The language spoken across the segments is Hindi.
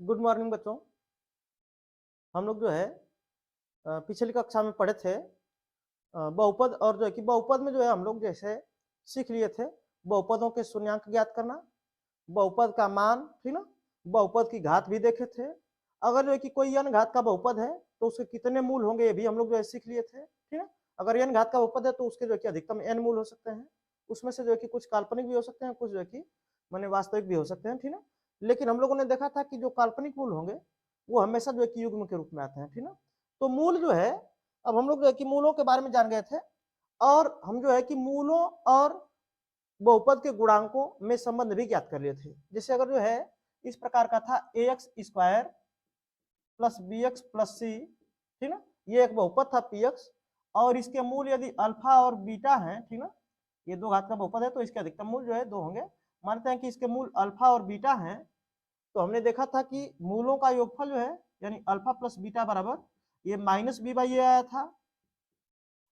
गुड मॉर्निंग बच्चों। हम लोग जो है पिछली कक्षा में पढ़े थे बहुपद, और जो है कि बहुपद में जो है हम लोग जैसे सीख लिए थे बहुपदों के शून्यांक ज्ञात करना, बहुपद का मान, ठीक ना, बहुपद की घात भी देखे थे। अगर जो है कि कोई n घात का बहुपद है तो उसके कितने मूल होंगे ये भी हम लोग जो है सीख लिए थे, ठीक है। अगर n घात का बहुपद है तो उसके जो है कि अधिकतम n मूल हो सकते हैं, उसमें से जो है कि कुछ काल्पनिक भी हो सकते हैं, कुछ जो है कि माने वास्तविक भी हो सकते हैं, ठीक ना। लेकिन हम लोगों ने देखा था कि जो काल्पनिक मूल होंगे वो हमेशा जो है कि युग्म के रूप में आते हैं, ठीक ना। तो मूल जो है, अब हम लोग जो है कि मूलों के बारे में जान गए थे, और हम जो है कि मूलों और बहुपद के गुणांकों में संबंध भी ज्ञात कर लिए थे। जैसे अगर जो है इस प्रकार का था ax square plus bx plus c, ठीक ना, ये एक बहुपद था px, और इसके मूल यदि अल्फा और बीटा है, ठीक ना, ये दो घात का बहुपद है तो इसके अधिकतम मूल जो है दो होंगे। मानते हैं कि इसके मूल अल्फा और बीटा है, तो हमने देखा था कि मूलों का योगफल जो है यानी अल्फा प्लस बीटा बराबर ये माइनस बी बाई ए आया था,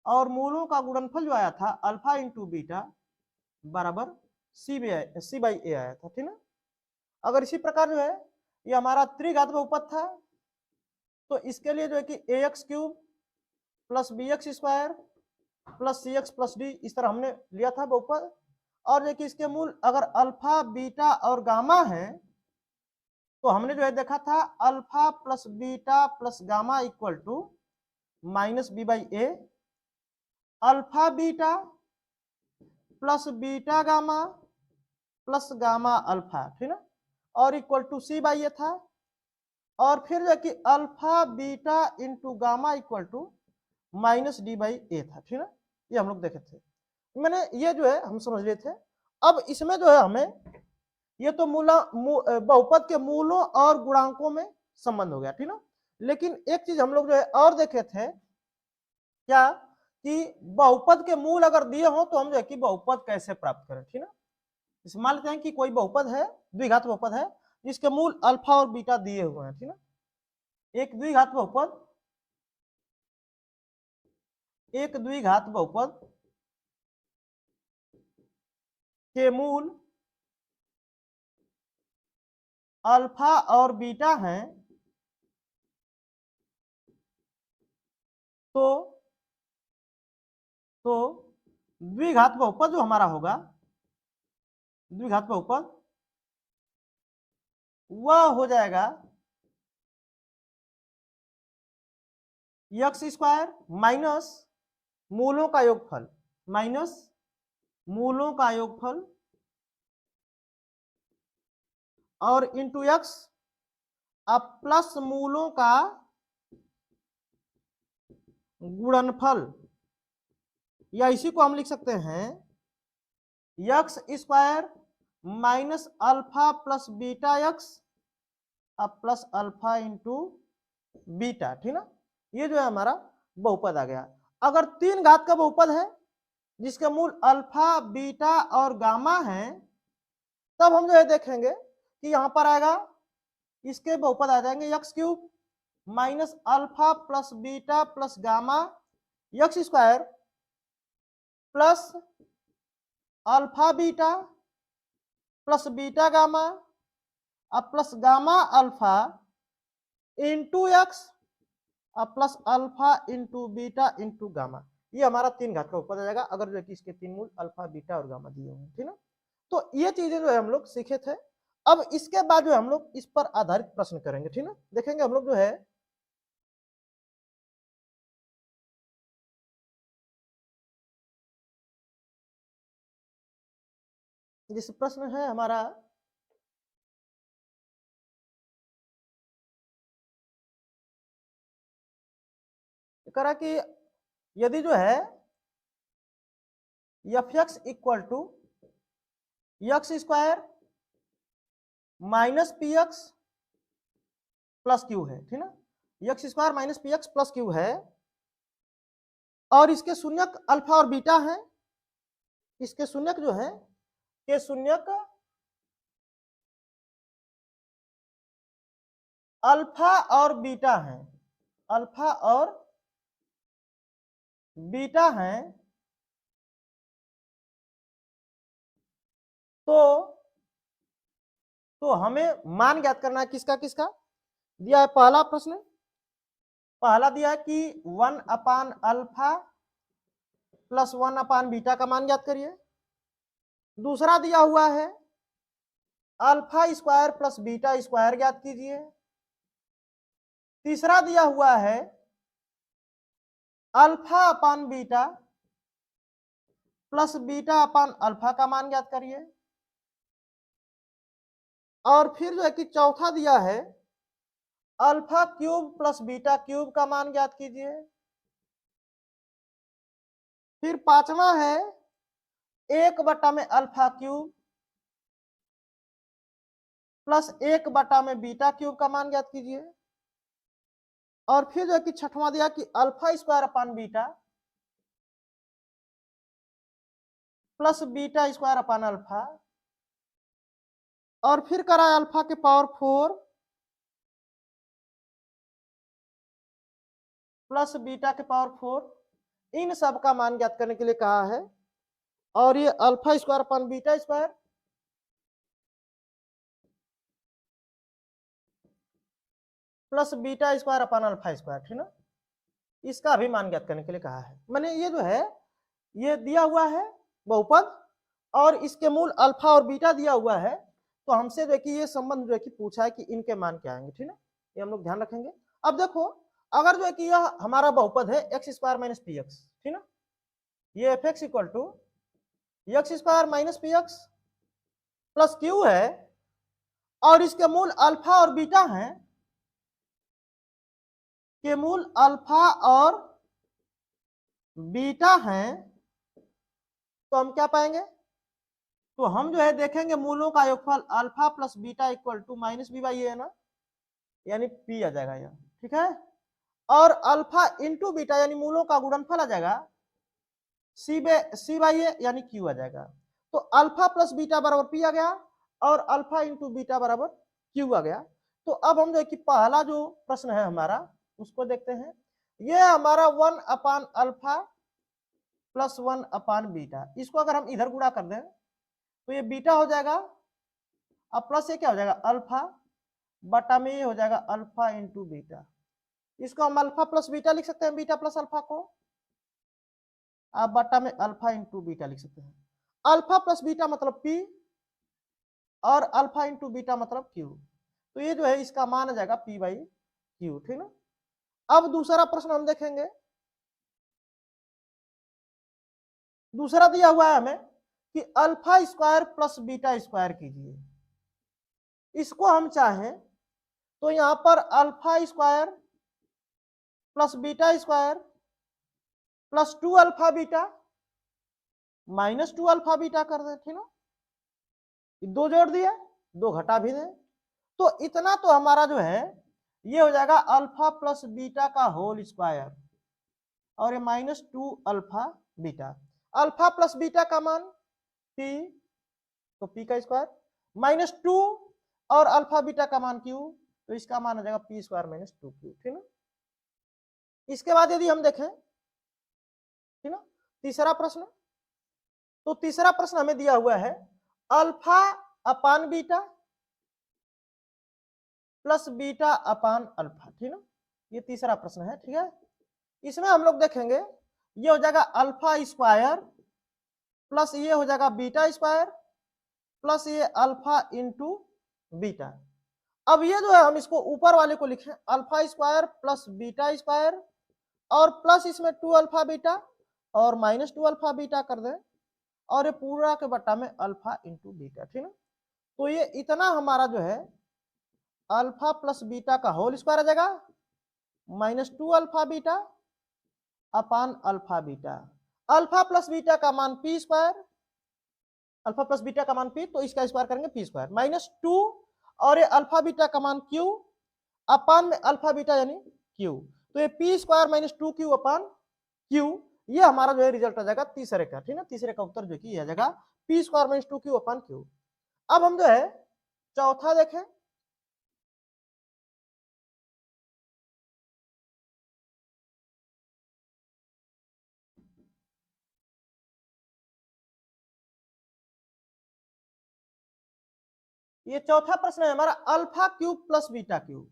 और मूलों का गुणनफल जो आया था अल्फा इंटू बीटा बराबर सी बाई ए आया था, ठीक ना। अगर इसी प्रकार जो है ये हमारा त्रिघात बहुपद था, तो इसके लिए जो है कि a x cube plus b x square plus c x plus d, इस तरह हमने लिया था बहुपद। और जो कि इसके मूल अगर अल्फा बीटा और गामा है तो हमने जो है देखा था alpha plus beta plus gamma equal to minus b by a, alpha beta plus beta gamma plus gamma alpha, ठीक ना, और equal to c by a था। और फिर जो कि alpha beta into gamma equal to minus d by a था, ठीक ना। ये हम लोग देखे थे, मैंने ये जो है हम समझ लिए थे। अब इसमें जो है हमें ये तो बहुपद के मूलों और गुणांकों में संबंध हो गया, ठीक ना। लेकिन एक चीज हम लोग जो है और देखे थे क्या, कि बहुपद के मूल अगर दिए हो तो हम जो है कि बहुपद कैसे प्राप्त करें, ठीक ना। मान लेते हैं कि कोई बहुपद है, द्विघात बहुपद है जिसके मूल अल्फा और बीटा दिए हुए हैं, ठीक ना। एक द्विघात बहुपद के मूल अल्फा और बीटा हैं, तो द्विघात बहुपद जो हमारा होगा, द्विघात बहुपद वह हो जाएगा एक्स स्क्वायर माइनस मूलों का योगफल माइनस मूलों का योगफल और इंटू एक्स अब प्लस मूलों का गुणनफल, या इसी को हम लिख सकते हैं x square minus alpha plus beta x अब प्लस अल्फा इंटू बीटा, ठीक ना। ये जो है हमारा बहुपद आ गया। अगर तीन घात का बहुपद है जिसके मूल अल्फा बीटा और गामा है, तब हम जो है देखेंगे कि यहां पर आएगा इसके बहुपद आ जाएंगे x cube minus alpha plus beta plus gamma x square plus alpha beta plus beta gamma अब plus gamma alpha into x अब plus alpha into beta into gamma. ये हमारा तीन घात का बहुपद आ जाएगा अगर जो है कि इसके तीन मूल अल्फा बीटा और गामा दिए होंगे, ठीक ना। तो ये चीजें जो है हम लोग सीखे थे। अब इसके बाद जो है हम लोग इस पर आधारित प्रश्न करेंगे, ठीक ना। देखेंगे हम लोग जो है जिस प्रश्न है हमारा करा कि यदि जो है f x equal to x square minus p x plus q है, ठीक ना। X square minus p x plus q है और इसके शून्यक अल्फा और बीटा है। इसके शून्यक जो है के शून्यक अल्फा और बीटा है, अल्फा और बीटा है, तो हमें मान ज्ञात करना है किसका किसका, दिया है पहला प्रश्न, पहला दिया है कि 1/अल्फा प्लस 1/बीटा का मान ज्ञात करिए। दूसरा दिया हुआ है alpha square plus beta square ज्ञात कीजिए। तीसरा दिया हुआ है अल्फा अपान बीटा प्लस बीटा अपान अल्फा का मान ज्ञात करिए। और फिर जो है कि चौथा दिया है alpha cube plus beta cube का मान ज्ञात कीजिए। फिर पांचवा है 1 में अल्फा क्यूब प्लस 1 में बीटा क्यूब का मान ज्ञात कीजिए। और फिर जो है कि छठवां दिया कि alpha square upon beta plus beta square अपान अल्फा, और फिर करा अल्फा के पावर 4 प्लस बीटा के पावर 4, इन सब का मान ज्ञात करने के लिए कहा है। और ये alpha square upon beta square plus beta square अपान अल्फा स्क्वायर, ठीक ना, इसका भी मान ज्ञात करने के लिए कहा है। मैंने ये जो है ये दिया हुआ है बहुपद और इसके मूल अल्फा और बीटा दिया हुआ है, तो हमसे जो है कि ये संबंध जो है कि पूछा है कि इनके मान क्या आएंगे, ठीक ना, ये हम लोग ध्यान रखेंगे। अब देखो अगर जो है कि यह हमारा बहुपद है x square minus p x, ठीक ना, ये f x equal to x square minus p x plus q है और इसके मूल अल्फा और बीटा हैं, के मूल अल्फा और बीटा हैं, तो हम क्या पाएंगे, तो हम जो है देखेंगे मूलों का योगफल alpha plus beta equal to minus b by a है ना, यानी पी आ जाएगा यह, ठीक है। और अल्फा इंटू बीटा यानी मूलों का गुणनफल आ जाएगा सी बाई ए यानी क्यू आ जाएगा। तो अल्फा प्लस बीटा बराबर पी आ गया और अल्फा इंटू बीटा बराबर क्यू आ गया। तो अब हम जो है कि पहला जो प्रश्न है हमारा उसको देखते हैं। ये हमारा 1/अल्फा प्लस 1/बीटा, इसको अगर हम इधर गुणा कर दें तो ये बीटा हो जाएगा, अब प्लस ये क्या हो जाएगा अल्फा बटा में ये हो जाएगा अल्फा इंटू बीटा। इसको हम अल्फा प्लस बीटा लिख सकते हैं, बीटा प्लस अल्फा को, आप बटा में अल्फा इंटू बीटा लिख सकते हैं। अल्फा प्लस बीटा मतलब पी और अल्फा इंटू बीटा मतलब क्यू, तो ये जो है इसका मान आ जाएगा पी बाई क्यू, ठीक ना। अब दूसरा प्रश्न हम देखेंगे। दूसरा दिया हुआ है हमें कि alpha square plus beta square कीजिए। इसको हम चाहें तो यहां पर alpha square plus beta square plus 2 alpha beta minus 2 alpha beta कर दे, ठीक ना, दो जोड़ दिए दो घटा भी दे, तो इतना तो हमारा जो है ये हो जाएगा अल्फा प्लस बीटा का होल स्क्वायर और ये minus 2 alpha beta. Alpha plus beta का मान पी, तो पी का स्क्वायर माइनस 2 और अल्फा बीटा का मान क्यू, तो इसका मान आ जाएगा पी स्क्वायर माइनस 2 क्यू, ठीक ना। इसके बाद यदि हम देखें, ठीक ना, तीसरा प्रश्न, तो तीसरा प्रश्न हमें दिया हुआ है अल्फा अपान बीटा प्लस बीटा अपान अल्फा, ठीक ना, ये तीसरा प्रश्न है, ठीक है। इसमें हम लोग देखेंगे ये हो जाएगा अल्फा स्क्वायर प्लस ये हो जाएगा बीटा स्क्वायर प्लस ये अल्फा इंटू बीटा। अब ये जो है हम इसको ऊपर वाले को लिखें alpha square plus beta square और प्लस इसमें 2 अल्फा बीटा और माइनस 2 अल्फा बीटा कर दें और ये पूरा के बट्टा में अल्फा इंटू बीटा, ठीक ना। तो ये इतना हमारा जो है अल्फा प्लस बीटा का होल स्क्वायर आ जाएगा माइनस 2 अल्फा बीटा अपान alpha beta. Alpha plus beta का मान P square, alpha plus beta का मान पी, तो इसका स्क्वायर करेंगे पी स्क्वायर माइनस 2 और ये अल्फा बीटा का मान क्यू अपान में अल्फा बीटा यानी क्यू, तो ये पी स्क्वायर माइनस 2 क्यू अपान क्यू, ये हमारा जो है रिजल्ट आ जाएगा तीसरे का, ठीक ना, तीसरे का उत्तर जो कि आ जाएगा पी स्क्वायर माइनस 2 क्यू अपान क्यू। अब हम जो है चौथा देखें। ये चौथा प्रश्न है हमारा alpha cube plus beta cube.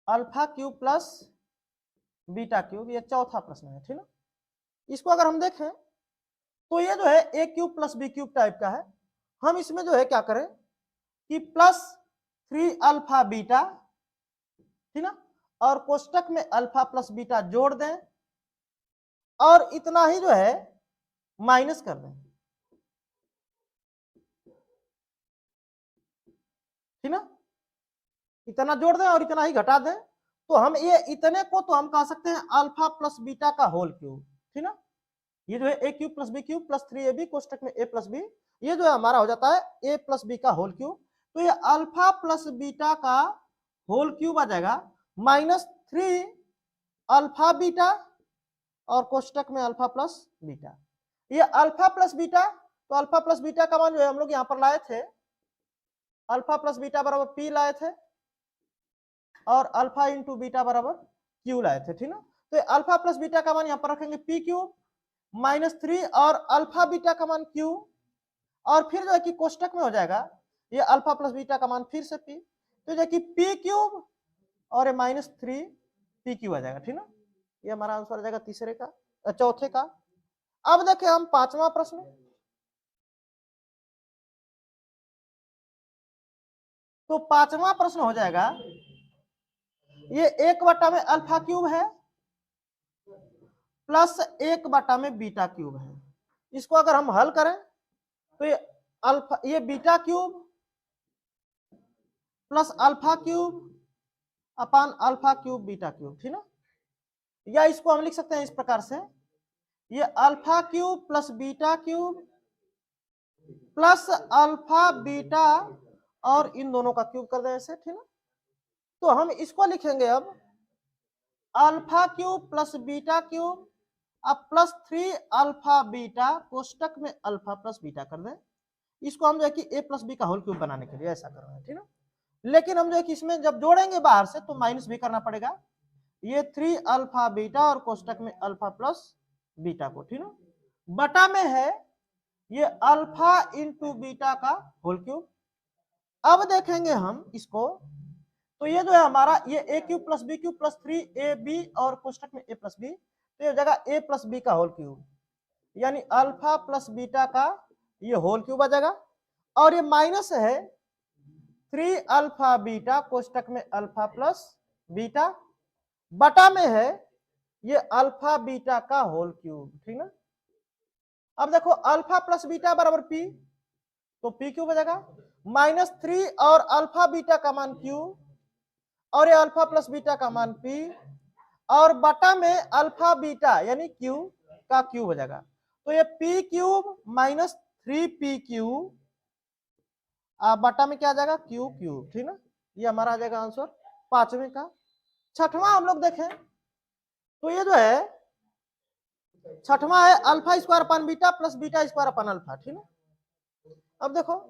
Alpha cube plus beta cube, ये चौथा प्रश्न है, ठीक ना। इसको अगर हम देखें तो ये जो है a cube plus b cube type का है। हम इसमें जो है क्या करें कि प्लस 3 अल्फा बीटा, ठीक ना, और कोष्टक में अल्फा प्लस बीटा जोड़ दें और इतना ही जो है माइनस कर दें, ठीक ना, इतना जोड़ दें और इतना ही घटा दें, तो हम ये इतने को तो हम कह सकते हैं अल्फा प्लस बीटा का होल क्यूब, ठीक ना। ये जो है a cube plus b cube plus 3ab कोष्टक में ए प्लस बी, ये जो है हमारा हो जाता है ए प्लस बी का होल क्यूब। तो ये अल्फा प्लस बीटा का होल क्यूब आ जाएगा -3 अल्फा बीटा और कोष्टक में अल्फा प्लस बीटा। ये अल्फा प्लस बीटा, तो अल्फा प्लस बीटा का मान जो है हम लोग यहाँ पर लाए थे, अल्फा प्लस बीटा बराबर पी लाए थे और अल्फा इंटू बीटा बराबर क्यू लाए थे, ठीक ना। तो अल्फा प्लस बीटा का मान यहाँ पर रखेंगे पी क्यूब -3 और अल्फा बीटा का मान क्यू, और फिर जो है कि कोष्टक में हो जाएगा ये अल्फा प्लस बीटा का मान फिर से पी, तो जो है कि पी क्यूब और ये -3 पी क्यू आ जाएगा, ठीक ना। ये हमारा आंसर आ जाएगा तीसरे का, चौथे का। अब देखें हम पांचवा प्रश्न, तो पांचवा प्रश्न हो जाएगा ये 1 में अल्फा क्यूब है प्लस 1 में बीटा क्यूब है। इसको अगर हम हल करें तो ये beta cube plus alpha cube अपान अल्फा क्यूब बीटा क्यूब, ठीक ना। या इसको हम लिख सकते हैं इस प्रकार से, ये alpha cube plus beta cube plus alpha beta और इन दोनों का क्यूब कर दें ऐसे, ठीक ना। तो हम इसको लिखेंगे अब alpha cube plus beta cube अब प्लस 3 अल्फा बीटा कोष्टक में अल्फा प्लस बीटा कर दें। इसको हम जो है कि ए प्लस बी का होल क्यूब बनाने के लिए ऐसा कर रहे हैं, ठीक ना। लेकिन हम जो है कि इसमें जब जोड़ेंगे बाहर से तो माइनस भी करना पड़ेगा, ये 3 अल्फा बीटा और कोष्टक में अल्फा प्लस बीटा को, ठीक ना, बटा में है ये अल्फा इंटू बीटा का होल क्यूब। अब देखेंगे हम इसको, तो ये जो है हमारा ये a cube plus b cube plus 3ab और कोष्टक में ए प्लस बी, तो ये जगह ए प्लस बी का होल क्यूब, यानी अल्फा प्लस बीटा का ये होल क्यूब आ जाएगा, और ये माइनस है 3 अल्फा बीटा कोष्टक में अल्फा प्लस बीटा, बटा में है ये अल्फा बीटा का होल क्यूब, ठीक ना। अब देखो अल्फा प्लस बीटा बराबर पी, तो पी क्यूब हो जाएगा -3 और अल्फा बीटा का मान क्यू और ये अल्फा प्लस बीटा का मान पी और बटा में अल्फा बीटा यानी क्यू का क्यूब हो जाएगा, तो ये पी क्यूब -3p क्यूब बटा में क्या आ जाएगा क्यू क्यूब, ठीक ना। ये हमारा आ जाएगा आंसर पांचवें का। छठवां हम लोग देखें तो ये जो है छठवां है alpha square upon beta plus beta square अपान अल्फा, ठीक ना। अब देखो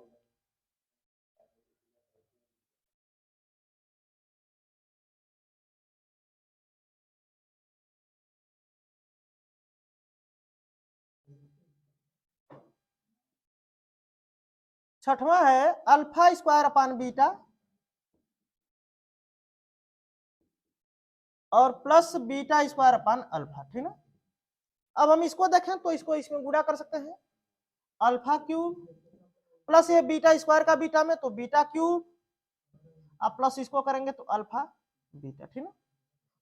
छठवां है अल्फा स्क्वायर अपान बीटा और प्लस बीटा स्क्वायर अपान अल्फा, ठीक ना। अब हम इसको देखें तो इसको इसमें गुणा कर सकते हैं, अल्फा क्यूब प्लस ये बीटा स्क्वायर का बीटा में तो बीटा क्यूब, अब प्लस इसको करेंगे तो अल्फा बीटा, ठीक ना।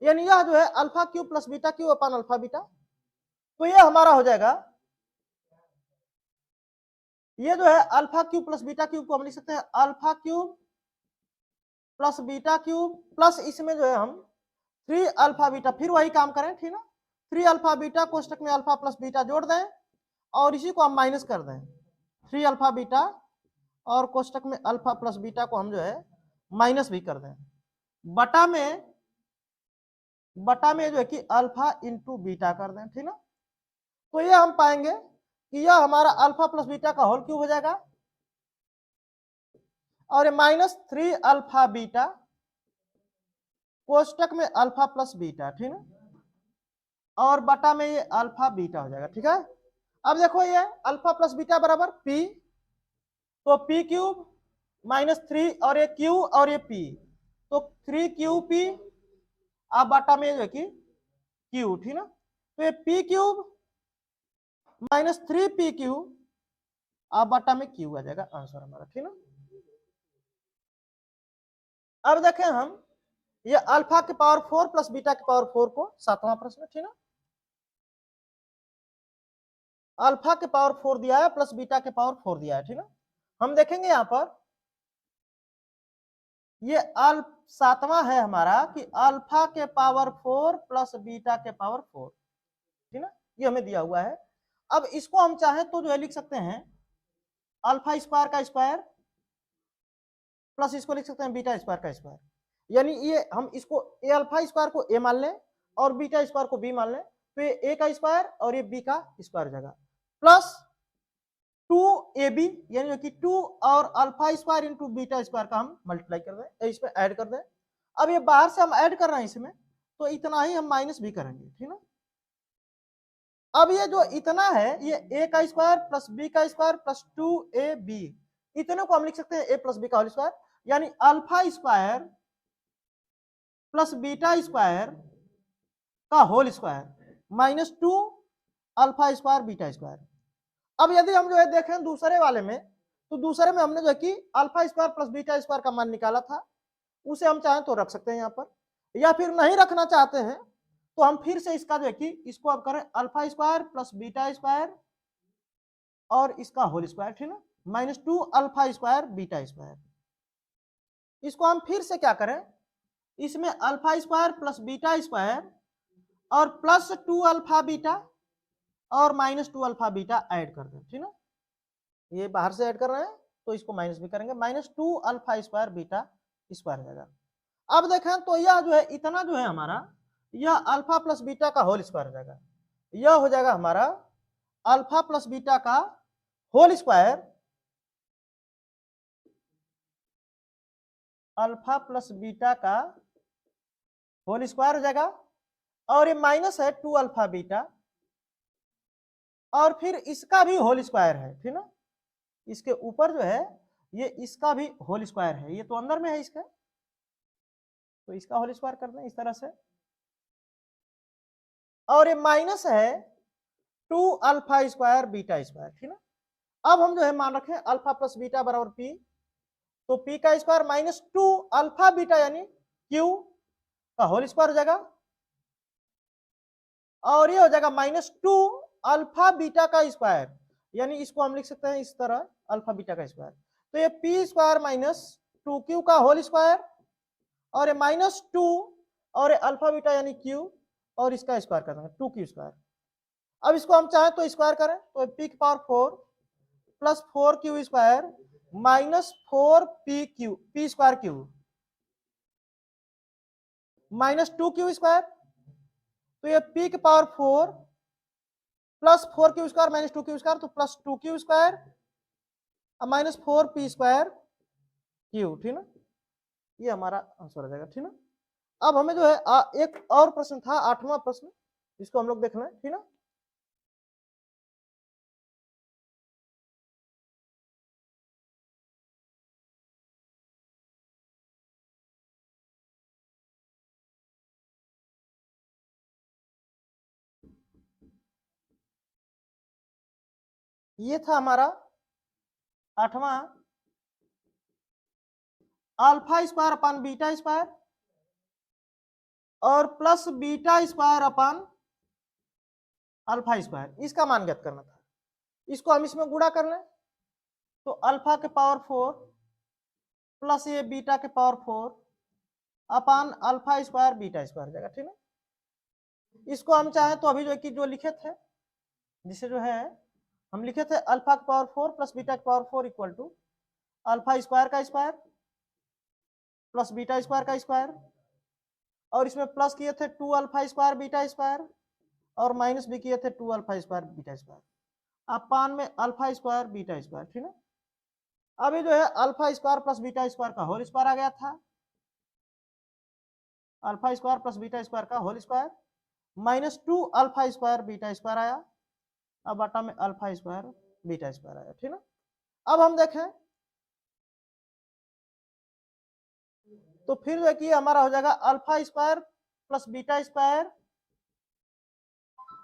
यानी यह जो है alpha cube plus beta cube अपान अल्फा बीटा, तो ये हमारा हो जाएगा, ये जो है alpha cube plus beta cube को हम लिख सकते हैं alpha cube plus beta cube plus इसमें जो है हम 3 अल्फा बीटा, फिर वही काम करें, ठीक ना। 3 अल्फा बीटा कोष्टक में अल्फा प्लस बीटा जोड़ दें और इसी को हम माइनस कर दें, 3 अल्फा बीटा और कोष्टक में अल्फा प्लस बीटा को हम जो है माइनस भी कर दें, बटा में जो है कि अल्फा इंटू बीटा कर दें, ठीक ना। तो ये हम पाएंगे कि यह हमारा अल्फा प्लस बीटा का होल क्यूब हो जाएगा और ये -3 अल्फा बीटा कोष्टक में अल्फा प्लस बीटा, ठीक ना, और बटा में ये अल्फा बीटा हो जाएगा, ठीक है। अब देखो ये अल्फा प्लस बीटा बराबर पी, तो पी क्यूब -3 और ये क्यू और ये पी, तो 3 क्यू पी आप बाटा में जो है कि क्यू, ठीक ना, तो ये P cube minus 3 P cube आप बाटा में क्यू आ जाएगा आंसर हमारा, ठीक ना। अब देखें हम ये अल्फा के पावर 4 प्लस बीटा के पावर 4 को, 7वां प्रश्न, ठीक ना, अल्फा के पावर 4 दिया है प्लस बीटा के पावर 4 दिया है, ठीक ना। हम देखेंगे यहां पर ये 7वां है हमारा कि अल्फा के पावर 4 प्लस बीटा के पावर 4, ठीक ना, ये हमें दिया हुआ है। अब इसको हम चाहें तो जो है लिख सकते हैं अल्फा स्क्वायर का स्क्वायर प्लस इसको लिख सकते हैं बीटा स्क्वायर का स्क्वायर, यानी ये हम इसको ए अल्फा स्क्वायर को ए मान लें और बीटा स्क्वायर को बी मान लें, तो ये ए का स्क्वायर और ये बी का स्क्वायर हो जाएगा, प्लस 2ab यानी कि 2 और alpha square into beta square का हम मल्टीप्लाई कर दें, इसमें ऐड कर दें। अब ये बाहर से हम ऐड कर रहे हैं इसमें, तो इतना ही हम माइनस भी करेंगे, ठीक ना। अब ये जो इतना है ये ए का स्क्वायर प्लस बी का स्क्वायर प्लस 2ab, इतने को हम लिख सकते हैं ए प्लस बी का होल स्क्वायर, यानी alpha square plus beta square का whole square minus 2 alpha square beta square. अब यदि हम जो है देखें दूसरे वाले में, तो दूसरे में हमने जो है कि alpha square plus beta square का मान निकाला था, उसे हम चाहें तो रख सकते हैं यहाँ पर, या फिर नहीं रखना चाहते हैं तो हम फिर से इसका जो है कि इसको अब करें alpha square plus beta square और इसका होल स्क्वायर, ठीक ना, minus 2 alpha square beta square. इसको हम फिर से क्या करें, इसमें alpha square plus beta square और प्लस 2 अल्फा बीटा और माइनस 2 अल्फा बीटा ऐड कर दें, ठीक ना, ये बाहर से ऐड कर रहे हैं तो इसको माइनस भी करेंगे, minus 2 alpha square beta square हो जाएगा। अब देखें तो यह जो है इतना जो है हमारा यह अल्फा प्लस बीटा का होल स्क्वायर हो जाएगा, यह हो जाएगा हमारा अल्फा प्लस बीटा का whole square, alpha plus beta का होल स्क्वायर हो जाएगा, और ये माइनस है 2 अल्फा बीटा और फिर इसका भी होल स्क्वायर है, ठीक ना, इसके ऊपर जो है ये इसका भी होल स्क्वायर है, ये तो अंदर में है इसका, तो इसका होल स्क्वायर कर दें इस तरह से, और ये माइनस है 2 अल्फा स्क्वायर बीटा स्क्वायर, ठीक ना। अब हम जो है मान रखें अल्फा प्लस बीटा बराबर पी, तो पी का स्क्वायर माइनस 2 अल्फा बीटा यानी क्यू का होल स्क्वायर हो जाएगा, और ये हो जाएगा माइनस 2 अल्फा बीटा का स्क्वायर, यानी इसको हम लिख सकते हैं इस तरह अल्फा बीटा का स्क्वायर, तो ये पी स्क्वायर माइनस 2q का होल स्क्वायर और ये माइनस 2 और ये अल्फा बीटा यानी q और इसका स्क्वायर कर देंगे 2q स्क्वायर। अब इसको हम चाहें तो स्क्वायर करें, तो पी की power 4 plus 4q square minus 4pq p square q minus 2q square, तो ये पी की power 4 plus 4q square minus 2q square, तो plus 2q square minus 4p square q, ठीक ना, ये हमारा आंसर हो जाएगा, ठीक ना। अब हमें जो है एक और प्रश्न था 8वां प्रश्न, इसको हम लोग देखना है, ठीक ना। ये था हमारा 8वां alpha square upon beta square और plus beta square upon alpha square, इसका मान ज्ञात करना था। इसको हम इसमें गुणा कर लें तो अल्फा के पावर 4 प्लस ये बीटा के पावर 4 अपन अल्फा स्क्वायर बीटा स्क्वायर हो जाएगा, ठीक है। इसको हम चाहें तो अभी जो कि जो लिखे थे, जिसे जो है हम लिखे थे अल्फा के पावर 4 प्लस बीटा के power 4 equal to alpha square का स्क्वायर प्लस बीटा स्क्वायर का स्क्वायर, और इसमें प्लस किए थे 2 अल्फा स्क्वायर बीटा स्क्वायर और माइनस भी किए थे 2 अल्फा स्क्वायर बीटा स्क्वायर अपान में अल्फा स्क्वायर बीटा स्क्वायर, ठीक है। अभी जो है alpha square plus beta square का होल स्क्वायर आ गया था, alpha square plus beta square का whole square minus 2 alpha square beta square आया, अब बटा में अल्फा स्क्वायर बीटा स्क्वायर आया, ठीक है। अब हम देखें तो फिर जो है कि हमारा हो जाएगा alpha square plus beta square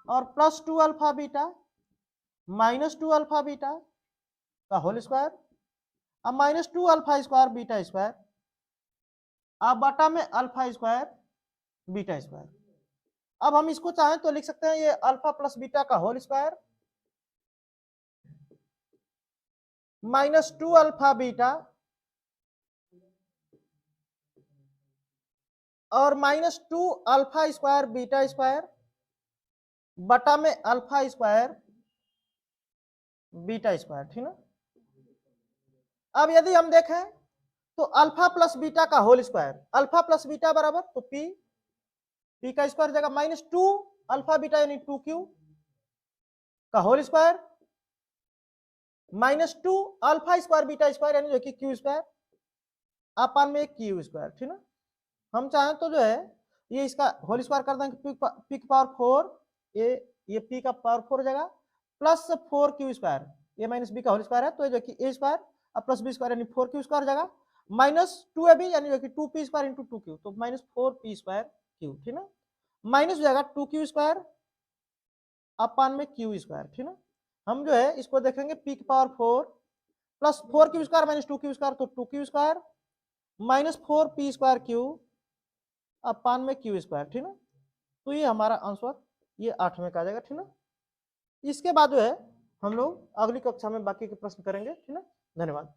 और plus 2 alpha beta minus 2 alpha beta का होल स्क्वायर, अब minus 2 alpha square beta square, अब बटा में अल्फा स्क्वायर बीटा स्क्वायर। अब हम इसको चाहें तो लिख सकते हैं ये अल्फा प्लस बीटा का whole square minus 2 alpha beta और minus 2 alpha square beta square बटा में अल्फा स्क्वायर बीटा स्क्वायर, ठीक ना। अब यदि हम देखें तो अल्फा प्लस बीटा का whole square, alpha plus beta बराबर तो पी का स्क्वायर जगह माइनस 2 अल्फा बीटा यानी 2q का whole square minus 2 alpha square beta square यानी जो कि क्यू स्क्वायर अपान में क्यू स्क्वायर, ठीक ना। हम चाहें तो जो है ये इसका होल स्क्वायर कर देंगे पी का पावर 4 ये पी का पावर 4 जगह प्लस 4q स्क्वायर, ये माइनस बी का होल स्क्वायर है तो ये जो कि ए स्क्वायर अब प्लस बी स्क्वायर यानी 4q स्क्वायर जगह माइनस 2ab यानी जो कि 2p स्क्वायर इंटू 2q तो माइनस 4p स्क्वायर क्यू, ठीक ना। माइनस जगह 2q स्क्वायर अपान में क्यू स्क्वायर, ठीक ना। हम जो है इसको देखेंगे पी की power 4 plus 4q square minus 2q square तो 2q square minus 4p square q upon में क्यू स्क्वायर, ठीक ना। तो ये हमारा आंसर ये 8वें का आ जाएगा, ठीक ना। इसके बाद जो है हम लोग अगली कक्षा में बाकी के प्रश्न करेंगे, ठीक ना। धन्यवाद।